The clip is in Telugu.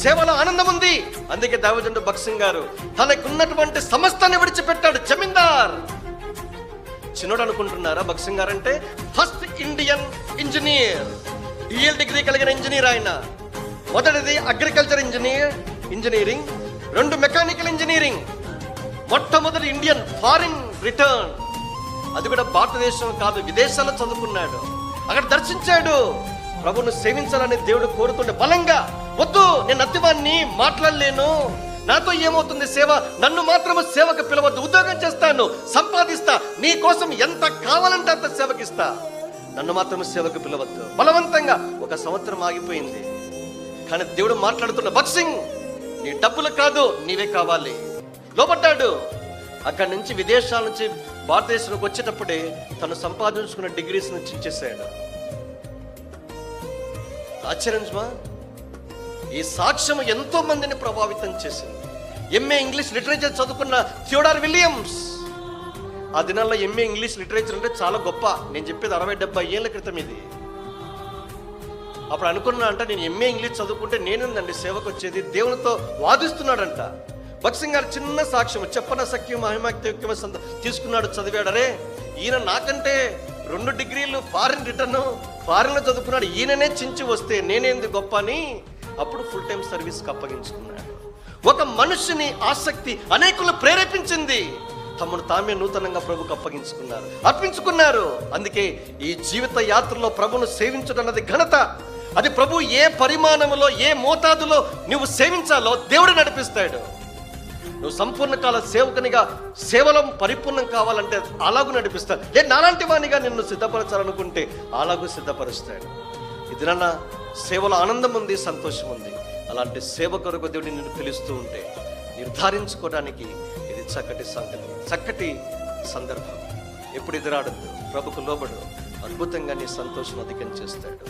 సేవలో ఆనందం ఉంది. అందుకే దైవజనుడు భగత్ సింగ్ గారు తనకున్నటువంటి సమస్తాన్ని విడిచిపెట్టాడు. జమీందార్ చిన్నోడు అనుకుంటున్నారా? భగత్ సింగ్ గారు అంటే first Indian engineer, DL degree కలిగిన ఇంజనీర్. ఆయన మొదటిది అగ్రికల్చర్ ఇంజనీరింగ్, 2 మెకానికల్ ఇంజనీరింగ్, మొట్టమొదటి ఇండియన్ ఫారిన్ రిటర్న్, అది కూడా భారతదేశం కాదు విదేశాల్లో చదువుకున్నాడు. అక్కడ దర్శించాడు. ప్రభువును సేవించాలని దేవుడు కోరుతుండే బలంగా, వద్దు నేను అతివాన్ని మాట్లాడలేను, నాతో ఏమవుతుంది సేవ, నన్ను మాత్రము సేవకు పిలవద్దు, ఉద్యోగం చేస్తాను, సంపాదిస్తా, నీ కోసం ఎంత కావాలంటే అంత సేవకిస్తా, నన్ను మాత్రం సేవకు పిలవద్దు. బలవంతంగా 1 సంవత్సరం ఆగిపోయింది. కానీ దేవుడు మాట్లాడుతున్న, భగత్ సింగ్ నీ డబ్బులు కాదు నీవే కావాలి. లోపడ్డాడు. అక్కడి నుంచి విదేశాల నుంచి భారతదేశానికి వచ్చేటప్పుడే తను సంపాదించుకున్న డిగ్రీస్ నుంచి చించేశాడు. ఆశ్చర్యమా? ఈ సాక్ష్యం ఎంతో మందిని ప్రభావితం చేసింది. ఎంఏ ఇంగ్లీష్ లిటరేచర్ చదువుకున్న థియోడార్ విలియమ్స్, ఆ దినాల్లో ఎంఏ ఇంగ్లీష్ లిటరేచర్ అంటే చాలా గొప్ప. నేను చెప్పేది 60-70 ఏళ్ల క్రితం ఇది. అప్పుడు అనుకున్నా అంట, నేను ఎంఏ ఇంగ్లీష్ చదువుకుంటే నేనుందండి సేవకు వచ్చేది. దేవునితో వాదిస్తున్నాడంట. భగత్ సింగ్ గారు చిన్న సాక్ష్యం, చెప్పన సఖ్యం మహిమాక్తి తీసుకున్నాడు, చదివాడు. అరే ఈయన నాకంటే 2 డిగ్రీలు ఫారిన్ రిటర్న్, ఫారిన్లో చదువుకున్నాడు, ఈయననే చించి వస్తే నేనేంది గొప్ప అని అప్పుడు ఫుల్ టైం సర్వీస్కి అప్పగించుకున్నాడు. ఒక మనుషుని ఆసక్తి అనేకులు ప్రేరేపించింది. తమను తామే నూతనంగా ప్రభుకు అర్పించుకున్నారు. అందుకే ఈ జీవిత యాత్రలో ప్రభును సేవించడం అన్నది ఘనత. అది ప్రభు ఏ పరిమాణంలో ఏ మోతాదులో నువ్వు సేవించాలో దేవుడు నడిపిస్తాడు. నువ్వు సంపూర్ణ కాల సేవకునిగా సేవలో పరిపూర్ణం కావాలంటే అలాగూ నడిపిస్తాడు. నాలాంటి వానిగా నిన్ను సిద్ధపరచాలనుకుంటే అలాగూ సిద్ధపరుస్తాడు. ఇది నాన్న సేవలో ఆనందం ఉంది, సంతోషం ఉంది. అలాంటి సేవ కొరకు దేవుడు నిన్ను పిలుస్తూ ఉంటే నిర్ధారించుకోవడానికి ఇది చక్కటి సంగతి, చక్కటి సందర్భం. ఎప్పుడు ఎదురాడద్దు, ప్రభుకు లోబడు, అద్భుతంగా నీ సంతోషం అధికం చేస్తాడు.